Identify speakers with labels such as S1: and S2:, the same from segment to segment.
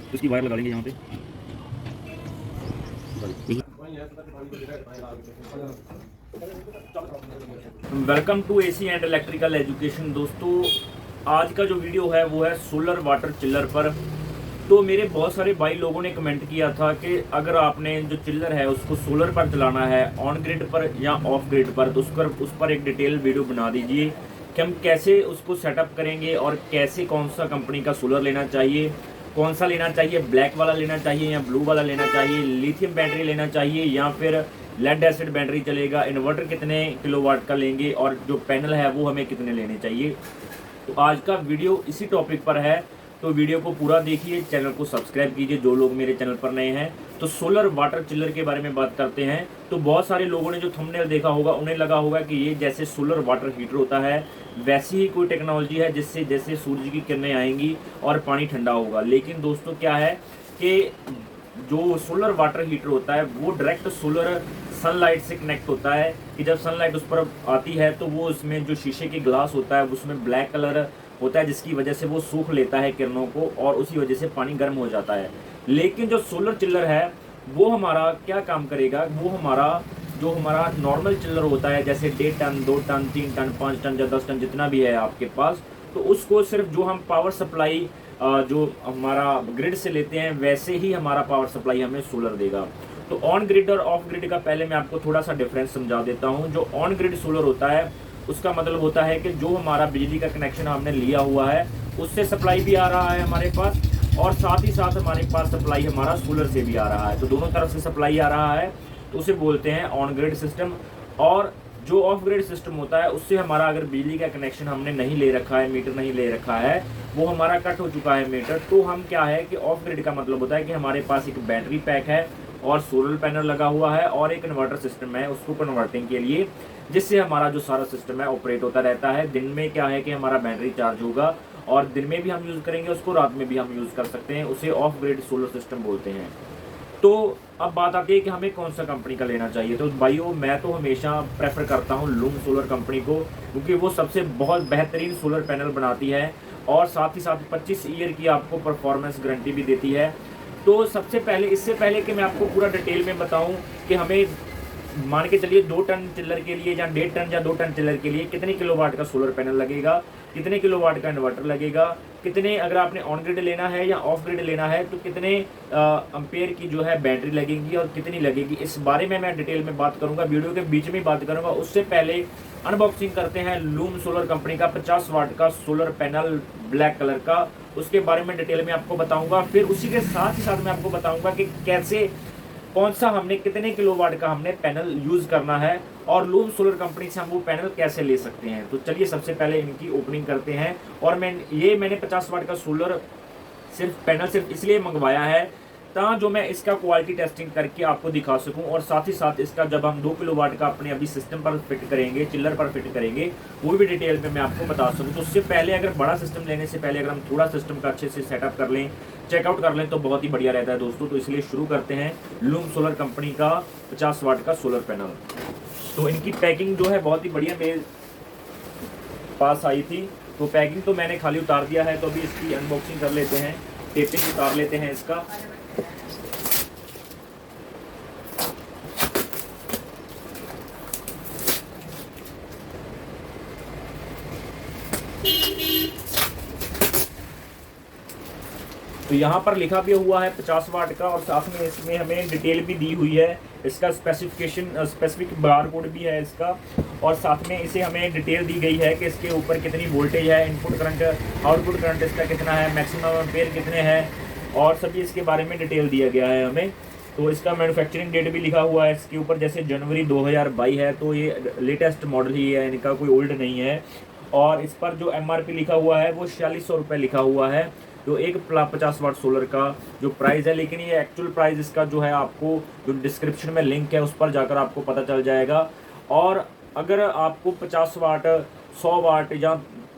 S1: तो इसकी वायर लगा लेंगे यहाँ पे। Welcome to AC and electrical education. दोस्तों, आज का जो वीडियो है वो है सोलर वाटर चिल्लर पर। तो मेरे बहुत सारे भाई लोगों ने कमेंट किया था कि अगर आपने जो चिल्लर है उसको सोलर पर चलाना है, ऑन ग्रिड पर या ऑफ ग्रिड पर, तो उस पर एक डिटेल वीडियो बना दीजिए कि हम कैसे उसको सेटअप करेंगे और कैसे कौन सा कंपनी का सोलर लेना चाहिए, कौन सा लेना चाहिए, ब्लैक वाला लेना चाहिए या ब्लू वाला लेना चाहिए, लिथियम बैटरी लेना चाहिए या फिर लेड एसिड बैटरी चलेगा, इन्वर्टर कितने किलोवाट का लेंगे और जो पैनल है वो हमें कितने लेने चाहिए। तो आज का वीडियो इसी टॉपिक पर है, तो वीडियो को पूरा देखिए, चैनल को सब्सक्राइब कीजिए जो लोग मेरे चैनल पर नए हैं। तो सोलर वाटर चिल्लर के बारे में बात करते हैं। तो बहुत सारे लोगों ने जो थंबनेल देखा होगा उन्हें लगा होगा कि ये जैसे सोलर वाटर हीटर होता है वैसी ही कोई टेक्नोलॉजी है जिससे जैसे सूरज की किरणें आएंगी और पानी ठंडा होगा। लेकिन दोस्तों क्या है कि जो सोलर वाटर हीटर होता है वो डायरेक्ट सोलर सनलाइट से कनेक्ट होता है कि जब सनलाइट उस पर आती है तो वो उसमें जो शीशे के ग्लास होता है उसमें ब्लैक कलर होता है, जिसकी वजह से वो सूख लेता है किरणों को और उसी वजह से पानी गर्म हो जाता है। लेकिन जो सोलर चिल्लर है वो हमारा क्या काम करेगा, वो हमारा नॉर्मल चिल्लर होता है जैसे 1.5 टन 2 टन 3 टन 5 टन या 10 टन जितना भी है आपके पास, तो उसको सिर्फ जो हम पावर सप्लाई जो हमारा ग्रिड से लेते हैं वैसे ही हमारा पावर सप्लाई हमें सोलर देगा। तो ऑन ग्रिड और ऑफ ग्रिड का पहले मैं आपको थोड़ा सा डिफरेंस समझा देता हूँ। जो ऑन ग्रिड सोलर होता है उसका मतलब होता है कि जो हमारा बिजली का कनेक्शन हमने लिया हुआ है उससे सप्लाई भी आ रहा है हमारे पास और साथ ही साथ हमारे पास सप्लाई हमारा सोलर से भी आ रहा है, तो दोनों तरफ से सप्लाई आ रहा है, तो उसे बोलते हैं ऑन ग्रिड सिस्टम। और जो ऑफ ग्रिड सिस्टम होता है उससे हमारा अगर बिजली का कनेक्शन हमने नहीं ले रखा है, मीटर नहीं ले रखा है, वो हमारा कट हो चुका है मीटर, तो हम क्या है कि ऑफ ग्रिड का मतलब होता है कि हमारे पास एक बैटरी पैक है और सोलर पैनल लगा हुआ है और एक इन्वर्टर सिस्टम है उसको कन्वर्टिंग के लिए, जिससे हमारा जो सारा सिस्टम है ऑपरेट होता रहता है। दिन में क्या है कि हमारा बैटरी चार्ज होगा और दिन में भी हम यूज़ करेंगे उसको, रात में भी हम यूज़ कर सकते हैं, उसे ऑफ ग्रिड सोलर सिस्टम बोलते हैं। तो अब बात आती है कि हमें कौन सा कंपनी का लेना चाहिए। तो भाइयों मैं तो हमेशा प्रेफर करता हूँ लूम सोलर कंपनी को, क्योंकि वो सबसे बहुत बेहतरीन सोलर पैनल बनाती है और साथ ही साथ 25 ईयर की आपको परफॉर्मेंस गारंटी भी देती है। तो सबसे पहले, इससे पहले कि मैं आपको पूरा डिटेल में बताऊं कि हमें मान के चलिए 2 टन चिल्लर के लिए या 1.5 टन या 2 टन चिल्लर के लिए कितने किलोवाट का सोलर पैनल लगेगा, कितने किलोवाट का इन्वर्टर लगेगा, कितने अगर आपने ऑन ग्रिड लेना है या ऑफ ग्रिड लेना है तो कितने एम्पेयर की जो है बैटरी लगेगी और कितनी लगेगी, इस बारे में मैं डिटेल में बात करूंगा, वीडियो के बीच में बात करूंगा। उससे पहले अनबॉक्सिंग करते हैं लूम सोलर कंपनी का 50 वाट का सोलर पैनल ब्लैक कलर का, उसके बारे में डिटेल में आपको बताऊंगा। फिर उसी के साथ ही साथ मैं आपको बताऊंगा कि कैसे, कौन सा हमने कितने किलोवाट का हमने पैनल यूज करना है और लूम सोलर कंपनी से हम वो पैनल कैसे ले सकते हैं। तो चलिए सबसे पहले इनकी ओपनिंग करते हैं। और मैंने 50 वाट का सोलर पैनल सिर्फ इसलिए मंगवाया है ताकि जो मैं इसका क्वालिटी टेस्टिंग करके आपको दिखा सकूं और साथ ही साथ इसका जब हम 2 किलोवाट का अपने अभी सिस्टम पर फिट करेंगे, चिल्लर पर फिट करेंगे, वो भी डिटेल में मैं आपको बता सकूं। तो उससे पहले अगर बड़ा सिस्टम लेने से पहले अगर हम थोड़ा सिस्टम का अच्छे से सेटअप कर लें, चेकआउट कर लें तो बहुत ही बढ़िया रहता है दोस्तों। तो इसलिए शुरू करते हैं लूम सोलर कंपनी का 50 वाट का सोलर पैनल। तो इनकी पैकिंग जो है बहुत ही बढ़िया मेरे पास आई थी, तो पैकिंग तो मैंने खाली उतार दिया है, तो अभी इसकी अनबॉक्सिंग कर लेते हैं, टेपिंग उतार लेते हैं इसका। तो यहाँ पर लिखा भी हुआ है 50 वाट का और साथ में इसमें हमें डिटेल भी दी हुई है, इसका स्पेसिफिक बार कोड भी है इसका, और साथ में इसे हमें डिटेल दी गई है कि इसके ऊपर कितनी वोल्टेज है, इनपुट करंट आउटपुट करंट इसका कितना है, मैक्सिमम एम्पेयर कितने हैं, और सभी इसके बारे में डिटेल दिया गया है हमें। तो इसका मैन्युफैक्चरिंग डेट भी लिखा हुआ है इसके ऊपर, जैसे जनवरी 2022 है, तो ये लेटेस्ट मॉडल ही है, इनका कोई ओल्ड नहीं है। और इस पर जो MRP लिखा हुआ है वो 4600 रुपये लिखा हुआ है, जो एक 50 वाट सोलर का जो प्राइस है। लेकिन ये एक्चुअल प्राइस इसका जो है आपको जो डिस्क्रिप्शन में लिंक है उस पर जाकर आपको पता चल जाएगा। और अगर आपको 50 वाट 100 वाट या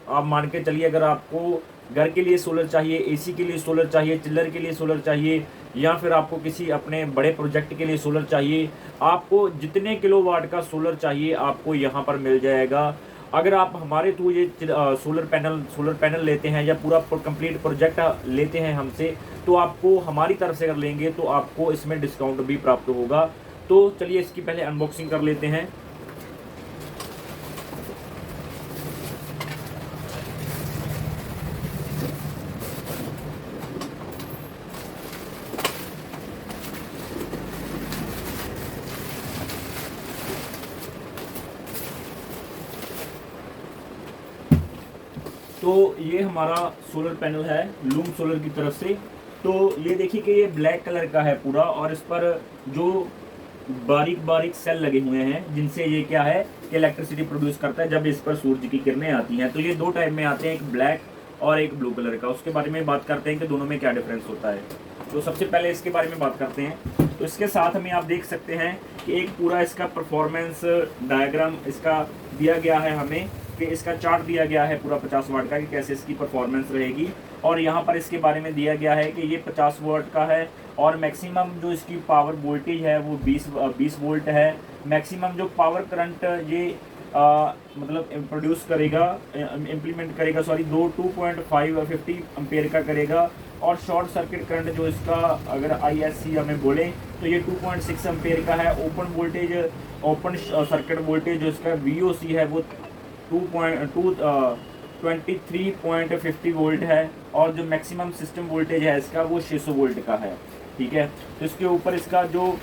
S1: आप मान के चलिए अगर आपको घर के लिए सोलर चाहिए, AC के लिए सोलर चाहिए, चिल्लर के लिए सोलर चाहिए, या फिर आपको किसी अपने बड़े प्रोजेक्ट के लिए सोलर चाहिए, आपको जितने किलोवाट का सोलर चाहिए आपको यहाँ पर मिल जाएगा। अगर आप हमारे थ्रू ये सोलर पैनल लेते हैं या पूरा कंप्लीट प्रोजेक्ट लेते हैं हमसे, तो आपको हमारी तरफ से अगर लेंगे तो आपको इसमें डिस्काउंट भी प्राप्त होगा। तो चलिए इसकी पहले अनबॉक्सिंग कर लेते हैं। तो ये हमारा सोलर पैनल है लूम सोलर की तरफ से। तो ये देखिए कि ये ब्लैक कलर का है पूरा, और इस पर जो बारीक बारीक सेल लगे हुए हैं जिनसे ये क्या है कि इलेक्ट्रिसिटी प्रोड्यूस करता है जब इस पर सूरज की किरणें आती हैं। तो ये दो टाइप में आते हैं, एक ब्लैक और एक ब्लू कलर का। उसके बारे में बात करते हैं कि दोनों में क्या डिफरेंस होता है। तो सबसे पहले इसके बारे में बात करते हैं। तो इसके साथ में आप देख सकते हैं कि एक पूरा इसका परफॉर्मेंस डायग्राम इसका दिया गया है हमें, कि इसका चार्ट दिया गया है पूरा 50 वाट का कि कैसे इसकी परफॉर्मेंस रहेगी। और यहाँ पर इसके बारे में दिया गया है कि ये 50 वाट का है और मैक्सिमम जो इसकी पावर वोल्टेज है वो 20 वोल्ट है। मैक्सिमम जो पावर करंट ये मतलब प्रोड्यूस करेगा, इम्प्लीमेंट करेगा, सॉरी 2.50 एम्पेयर का करेगा। और शॉर्ट सर्किट करंट जो इसका अगर ISC हमें बोले तो ये 2.6 एम्पेयर का है। ओपन सर्किट वोल्टेज जो इसका VOC है वो 23.50 वोल्ट है। और जो मैक्सिमम सिस्टम वोल्टेज है इसका वो 600 वोल्ट का है। ठीक है, तो इसके ऊपर इसका जो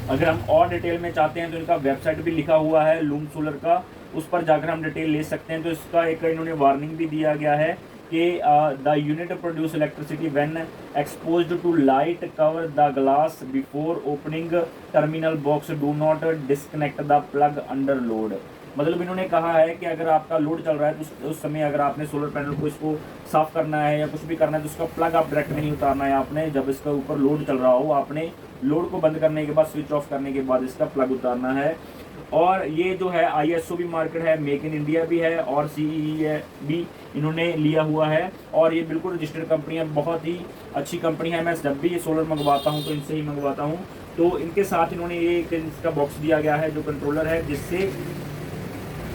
S1: अगर हम और डिटेल में चाहते हैं तो इनका वेबसाइट भी लिखा हुआ है लूम सोलर का, उस पर जाकर हम डिटेल ले सकते हैं। तो इसका एक इन्होंने वार्निंग भी दिया गया है कि the unit produce electricity when exposed to light, cover the glass before opening terminal box, do not disconnect the plug under load. मतलब इन्होंने कहा है कि अगर आपका लोड चल रहा है तो उस समय अगर आपने सोलर पैनल को इसको साफ़ करना है या कुछ भी करना है तो उसका प्लग आप डायरेक्ट नहीं उतारना है। आपने जब इसका ऊपर लोड चल रहा हो, आपने लोड को बंद करने के बाद, स्विच ऑफ करने के बाद इसका प्लग उतारना है। और ये जो है ISO भी मार्केट है, मेक इन इंडिया भी है और CEE भी इन्होंने लिया हुआ है। और ये बिल्कुल रजिस्टर्ड कंपनी है, बहुत ही अच्छी कंपनी है। मैं जब भी ये सोलर मंगवाता हूँ तो इनसे ही मंगवाता हूँ। तो इनके साथ इन्होंने ये इसका बॉक्स दिया गया है जो कंट्रोलर है, जिससे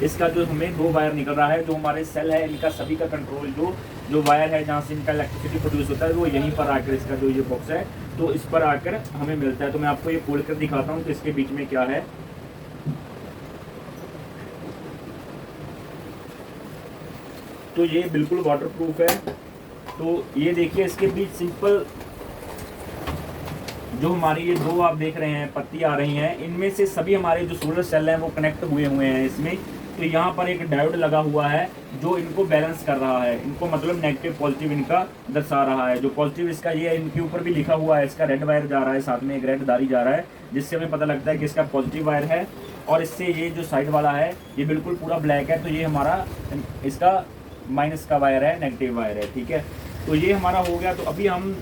S1: इसका जो हमें 2 वायर निकल रहा है, जो हमारे सेल है इनका सभी का कंट्रोल जो वायर है जहाँ से इनका इलेक्ट्रिसिटी प्रोड्यूस होता है वो यहीं पर आकर इसका जो ये बॉक्स है तो इस पर आकर हमें मिलता है। तो मैं आपको ये खोल कर दिखाता हूँ कि इसके बीच में क्या है। तो ये बिल्कुल वाटरप्रूफ है। तो ये देखिए इसके बीच सिंपल जो हमारी ये 2 आप देख रहे हैं पत्ती आ रही हैं, इनमें से सभी हमारे जो सोलर सेल हैं वो कनेक्ट हुए हैं इसमें। तो यहाँ पर एक डायोड लगा हुआ है जो इनको बैलेंस कर रहा है, इनको मतलब नेगेटिव पॉजिटिव इनका दर्शा रहा है। जो पॉजिटिव इसका ये इनके ऊपर भी लिखा हुआ है, इसका रेड वायर जा रहा है, साथ में एक रेड दारी जा रहा है, जिससे हमें पता लगता है कि इसका पॉजिटिव वायर है। और इससे ये जो साइड वाला है ये बिल्कुल पूरा ब्लैक है, तो ये हमारा इसका माइनस का वायर है, नेगेटिव वायर है। ठीक है, तो ये हमारा हो गया। तो अभी हम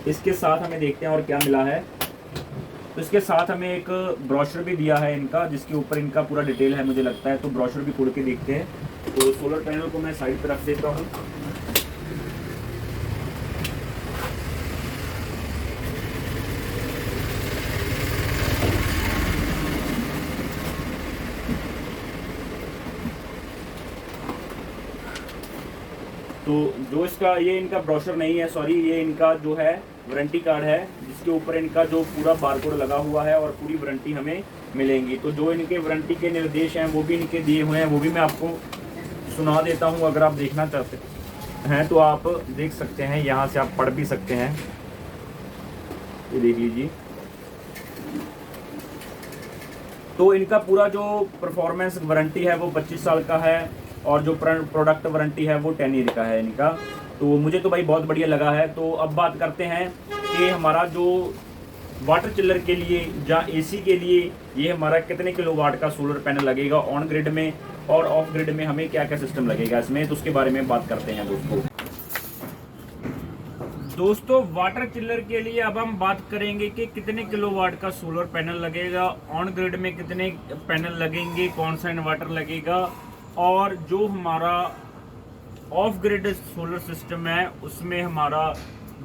S1: इसके साथ हमें देखते हैं और क्या मिला है। तो इसके साथ हमें एक ब्रोशर भी दिया है इनका, जिसके ऊपर इनका पूरा डिटेल है मुझे लगता है। तो ब्रोशर भी खोल के देखते हैं। तो सोलर पैनल को मैं साइड पर रख देता हूँ। तो जो इसका ये इनका ब्रोशर नहीं है, सॉरी, ये इनका जो है वारंटी कार्ड है, जिसके ऊपर इनका जो पूरा बारकोड लगा हुआ है और पूरी वारंटी हमें मिलेंगी। तो जो इनके वारंटी के निर्देश हैं वो भी इनके दिए हुए हैं, वो भी मैं आपको सुना देता हूँ। अगर आप देखना चाहते हैं तो आप देख सकते हैं, यहाँ से आप पढ़ भी सकते हैं। ये देख लीजिए। तो इनका पूरा जो परफॉर्मेंस वारंटी है वो 25 साल का है और जो प्रोडक्ट वारंटी है वो 10 ईयर का है इनका। तो मुझे तो भाई बहुत बढ़िया लगा है। तो अब बात करते हैं कि हमारा जो वाटर चिल्लर के लिए या AC के लिए ये हमारा कितने किलोवाट का सोलर पैनल लगेगा ऑन ग्रिड में, और ऑफ ग्रिड में हमें क्या क्या सिस्टम लगेगा इसमें, तो उसके बारे में बात करते हैं दोस्तों। वाटर चिल्लर के लिए अब हम बात करेंगे कि कितने किलोवाट का सोलर पैनल लगेगा, ऑन ग्रिड में कितने पैनल लगेंगे, कौन सा इन्वर्टर लगेगा, और जो हमारा ऑफ ग्रिड सोलर सिस्टम है उसमें हमारा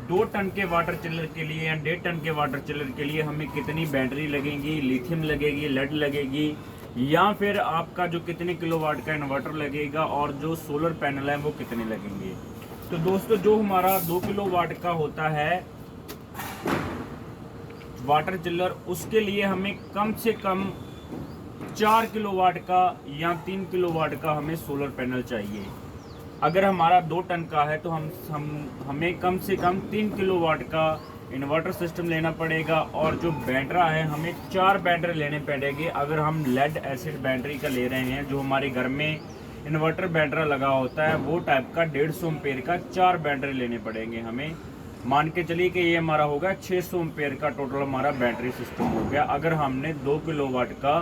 S1: 2 टन के वाटर चिल्लर के लिए या 1.5 टन के वाटर चिल्लर के लिए हमें कितनी बैटरी लगेंगी, लिथियम लगेगी, लेड लगेगी, या फिर आपका जो कितने किलोवाट का इन्वर्टर लगेगा और जो सोलर पैनल है वो कितने लगेंगे। तो दोस्तों जो हमारा 2 किलोवाट का होता है वाटर चिल्लर, उसके लिए हमें कम से कम 4 किलोवाट का या 3 किलोवाट का हमें सोलर पैनल चाहिए। अगर हमारा 2 टन का है तो हमें कम से कम 3 किलोवाट का इन्वर्टर सिस्टम लेना पड़ेगा। और जो बैटरा है हमें 4 बैटरी लेने पड़ेंगे। अगर हम लेड एसिड बैटरी का ले रहे हैं, जो हमारे घर में इन्वर्टर बैटरा लगा होता है वो टाइप का 150 एम्पेयर का 4 बैटरी लेने पड़ेंगे हमें। मान के चलिए कि ये हमारा होगा 600 एम्पेयर का टोटल हमारा बैटरी सिस्टम हो गया, अगर हमने 2 किलोवाट का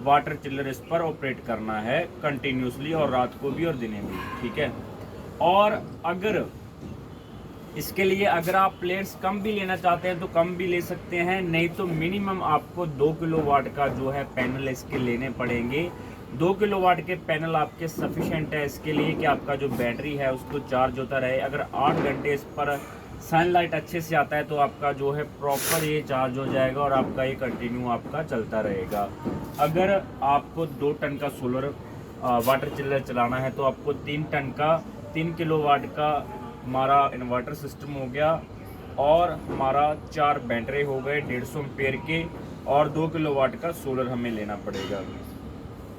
S1: वाटर चिल्लर इस पर ऑपरेट करना है कंटिन्यूसली, और रात को भी और दिन में भी, ठीक है। और अगर इसके लिए अगर आप प्लेट्स कम भी लेना चाहते हैं तो कम भी ले सकते हैं, नहीं तो मिनिमम आपको 2 किलोवाट का जो है पैनल इसके लेने पड़ेंगे। 2 किलोवाट के पैनल आपके सफिशेंट है इसके लिए कि आपका जो बैटरी है उसको चार्ज होता रहे। अगर 8 घंटे इस पर सनलाइट अच्छे से आता है तो आपका जो है प्रॉपर ये चार्ज हो जाएगा और आपका ये कंटिन्यू आपका चलता रहेगा। अगर आपको 2 टन का सोलर वाटर चिल्लर चलाना है तो आपको 3 टन का 3 किलोवाट का हमारा इन्वर्टर सिस्टम हो गया, और हमारा 4 बैटरी हो गए 150 एम्पेयर के, और 2 किलोवाट का सोलर हमें लेना पड़ेगा।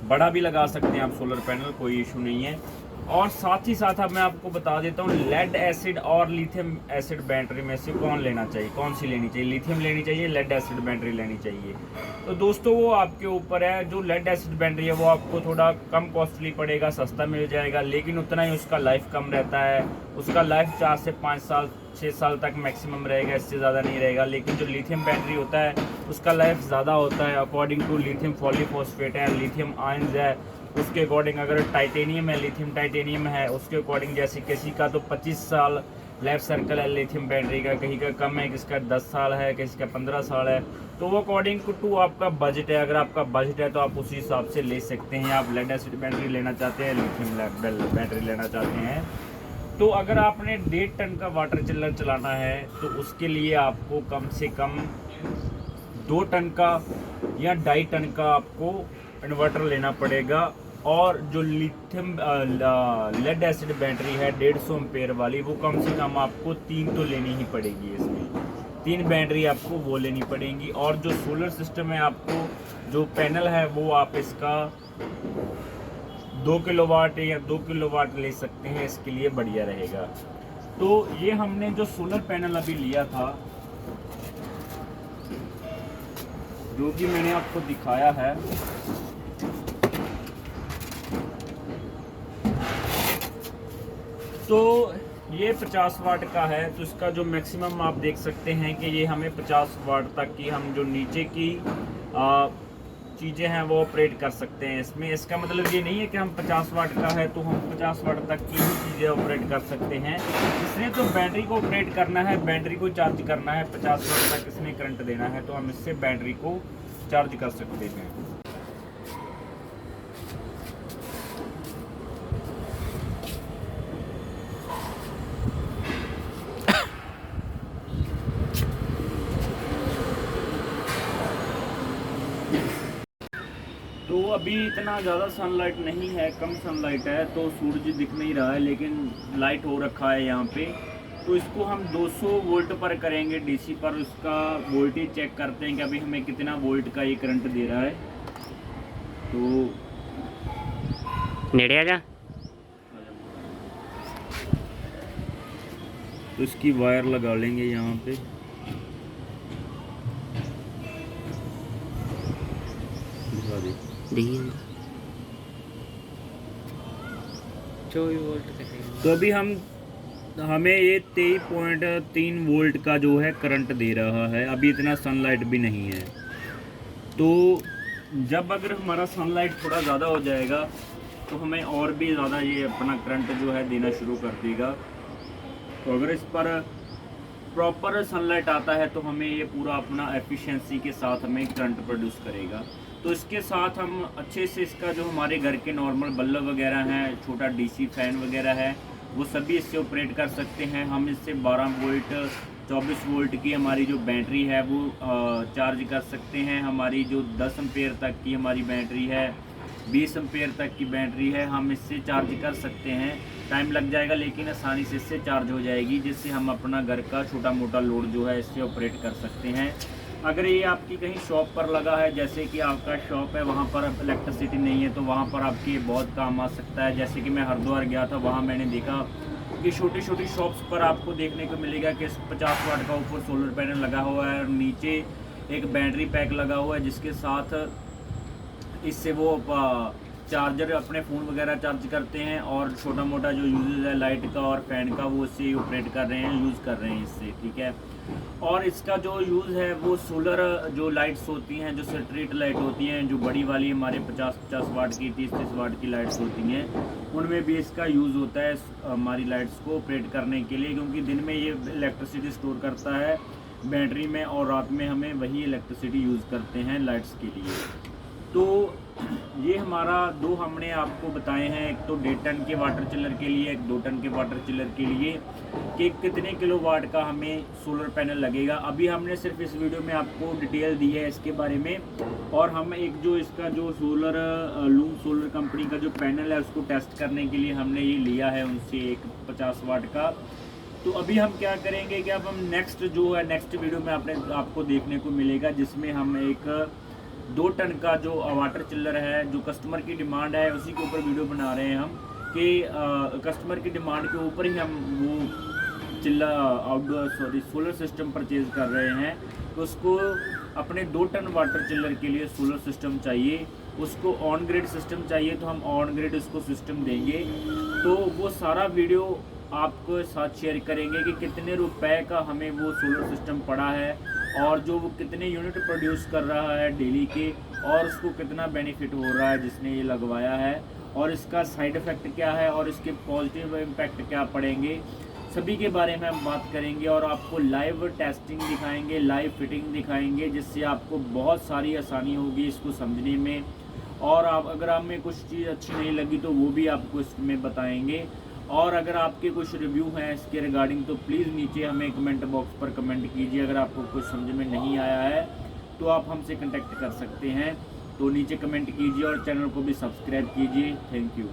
S1: बड़ा भी लगा सकते हैं आप सोलर पैनल, कोई इशू नहीं है। और साथ ही साथ अब मैं आपको बता देता हूँ लेड एसिड और लिथियम एसिड बैटरी में से कौन लेना चाहिए, कौन सी लेनी चाहिए, लिथियम लेनी चाहिए, लेड एसिड बैटरी लेनी चाहिए। तो दोस्तों वो आपके ऊपर है। जो लेड एसिड बैटरी है वो आपको थोड़ा कम कॉस्टली पड़ेगा, सस्ता मिल जाएगा, लेकिन उतना ही उसका लाइफ कम रहता है। उसका लाइफ 4 से 5 साल 6 साल तक मैक्सिमम रहेगा, इससे ज़्यादा नहीं रहेगा। लेकिन जो लिथियम बैटरी होता है उसका लाइफ ज़्यादा होता है, अकॉर्डिंग टू लिथियम पॉलीफॉस्फेट है, लिथियम आयंस है, उसके अकॉर्डिंग। अगर टाइटेनियम है, लिथियम टाइटेनियम है, उसके अकॉर्डिंग जैसे किसी का तो 25 साल लाइफ सर्कल है लिथियम बैटरी का, कहीं का कम है, किसी का 10 साल है, किसी का 15 साल है। तो वो अकॉर्डिंग टू आपका बजट है। अगर आपका बजट है तो आप उसी हिसाब से ले सकते हैं। आप लेड एसिड बैटरी लेना चाहते हैं, लिथियम बैटरी लेना चाहते हैं, तो अगर आपने 1.5 टन का वाटर चिल्लर चलाना है तो उसके लिए आपको कम से कम 2 टन का या 2.5 टन का आपको इन्वर्टर लेना पड़ेगा। और जो लिथियम लेड एसिड बैटरी है 150 एम्पेयर वाली, वो कम से कम आपको 3 तो लेनी ही पड़ेगी। इसमें 3 बैटरी आपको वो लेनी पड़ेंगी। और जो सोलर सिस्टम है, आपको जो पैनल है वो आप इसका 2 किलोवाट या 2 किलोवाट ले सकते हैं, इसके लिए बढ़िया रहेगा। तो ये हमने जो सोलर पैनल अभी लिया था, जो कि मैंने आपको दिखाया है, तो ये 50 वाट का है। तो इसका जो मैक्सिमम आप देख सकते हैं कि ये हमें 50 वाट तक की हम जो नीचे की चीज़ें हैं वो ऑपरेट कर सकते हैं इसमें। इसका मतलब ये नहीं है कि हम 50 वाट का है तो हम 50 वाट तक की ही चीज़ें ऑपरेट कर सकते हैं। इसने तो बैटरी को ऑपरेट करना है, बैटरी को चार्ज करना है, 50 वाट तक इसमें करंट देना है, तो हम इससे बैटरी को चार्ज कर सकते हैं। तो अभी इतना ज़्यादा सनलाइट नहीं है, कम सनलाइट है, तो सूरज दिख नहीं रहा है, लेकिन लाइट हो रखा है यहाँ पे। तो इसको हम 200 वोल्ट पर करेंगे, डीसी पर। उसका वोल्टेज चेक करते हैं कि अभी हमें कितना वोल्ट का ये करंट दे रहा है। तो
S2: नेड़े आजा।
S1: तो इसकी वायर लगा लेंगे यहाँ पे। तो अभी हमें ये 23.3 वोल्ट का जो है करंट दे रहा है। अभी इतना सनलाइट भी नहीं है। तो जब अगर हमारा सनलाइट थोड़ा ज़्यादा हो जाएगा तो हमें और भी ज़्यादा ये अपना करंट जो है देना शुरू कर देगा। तो अगर इस पर प्रॉपर सनलाइट आता है तो हमें ये पूरा अपना एफिशिएंसी के साथ हमें करंट प्रोड्यूस करेगा। तो इसके साथ हम अच्छे से इसका जो हमारे घर के नॉर्मल बल्ब वगैरह हैं, छोटा डीसी फैन वगैरह है, वो सभी इससे ऑपरेट कर सकते हैं। हम इससे 12 वोल्ट 24 वोल्ट की हमारी जो बैटरी है वो चार्ज कर सकते हैं। हमारी जो 10 एम्पेयर तक की हमारी बैटरी है, 20 एम्पेयर तक की बैटरी है, हम इससे चार्ज कर सकते हैं। टाइम लग जाएगा लेकिन आसानी से इससे चार्ज हो जाएगी, जिससे हम अपना घर का छोटा मोटा लोड जो है इससे ऑपरेट कर सकते हैं। अगर ये आपकी कहीं शॉप पर लगा है, जैसे कि आपका शॉप है वहाँ पर इलेक्ट्रिसिटी नहीं है, तो वहाँ पर आपके बहुत काम आ सकता है। जैसे कि मैं हरिद्वार गया था, वहाँ मैंने देखा कि छोटी छोटी शॉप्स पर आपको देखने को मिलेगा कि 50 वाट का ऊपर सोलर पैनल लगा हुआ है और नीचे एक बैटरी पैक लगा हुआ है, जिसके साथ इससे वो चार्जर अपने फ़ोन वगैरह चार्ज करते हैं और छोटा मोटा जो यूज़ है लाइट का और फ़ैन का वो इससे ऑपरेट कर रहे हैं, यूज़ कर रहे हैं इससे, ठीक है। और इसका जो यूज़ है वो सोलर जो लाइट्स होती हैं, जो स्ट्रीट लाइट होती हैं, जो बड़ी वाली हमारे 50-50 वाट की, 30-30 वाट की लाइट्स होती हैं, उनमें भी इसका यूज़ होता है हमारी लाइट्स को ऑपरेट करने के लिए, क्योंकि दिन में ये इलेक्ट्रिसिटी स्टोर करता है बैटरी में और रात में हमें वही इलेक्ट्रिसिटी यूज़ करते हैं लाइट्स के लिए। तो ये हमारा दो हमने आपको बताए हैं, एक तो 1.5 टन के वाटर चिलर के लिए, एक 2 टन के वाटर चिलर के लिए, कि कितने किलोवाट का हमें सोलर पैनल लगेगा। अभी हमने सिर्फ इस वीडियो में आपको डिटेल दी है इसके बारे में, और हम एक जो इसका जो सोलर लूम सोलर कंपनी का जो पैनल है उसको टेस्ट करने के लिए हमने ये लिया है उनसे एक 50 वाट का। तो अभी हम क्या करेंगे कि अब हम नेक्स्ट वीडियो में आपको देखने को मिलेगा, जिसमें हम एक 2 टन का जो वाटर चिल्लर है, जो कस्टमर की डिमांड है उसी के ऊपर वीडियो बना रहे हैं हम, कि कस्टमर की डिमांड के ऊपर ही हम वो सोलर सिस्टम परचेज़ कर रहे हैं। तो उसको अपने 2 टन वाटर चिल्लर के लिए सोलर सिस्टम चाहिए, उसको ऑन ग्रिड सिस्टम चाहिए, तो हम ऑन ग्रिड उसको सिस्टम देंगे। तो वो सारा वीडियो आपको साथ शेयर करेंगे कि कितने रुपए का हमें वो सोलर सिस्टम पड़ा है और जो वो कितने यूनिट प्रोड्यूस कर रहा है डेली के, और उसको कितना बेनिफिट हो रहा है जिसने ये लगवाया है, और इसका साइड इफ़ेक्ट क्या है और इसके पॉजिटिव इम्पैक्ट क्या पड़ेंगे, सभी के बारे में हम बात करेंगे। और आपको लाइव टेस्टिंग दिखाएंगे, लाइव फिटिंग दिखाएंगे, जिससे आपको बहुत सारी आसानी होगी इसको समझने में। और आप अगर हमें कुछ चीज़ अच्छी नहीं लगी तो वो भी आपको इसमें बताएंगे। और अगर आपके कुछ रिव्यू हैं इसके रिगार्डिंग तो प्लीज़ नीचे हमें कमेंट बॉक्स पर कमेंट कीजिए। अगर आपको कुछ समझ में नहीं आया है तो आप हमसे कांटेक्ट कर सकते हैं। तो नीचे कमेंट कीजिए और चैनल को भी सब्सक्राइब कीजिए। Thank you.